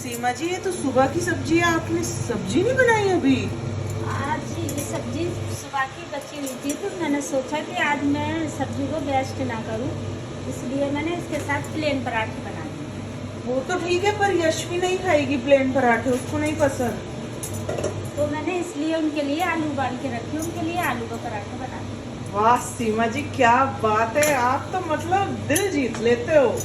सीमा जी, ये तो सुबह की सब्जी है, आपने सब्जी नहीं बनाई अभी? आज ये सब्जी सुबह की बची हुई थी तो मैंने सोचा कि आज मैं सब्जी को वेस्ट ना करूं, इसलिए मैंने इसके साथ प्लेन पराठे बना दिए। वो तो ठीक है, पर यशवी नहीं खाएगी प्लेन पराठे, उसको नहीं पसंद। तो मैंने इसलिए उनके लिए आलू उबाल के रखे, उनके लिए आलू का पराठा बना दिया। वाह सीमा जी, क्या बात है, आप तो मतलब दिल जीत लेते हो।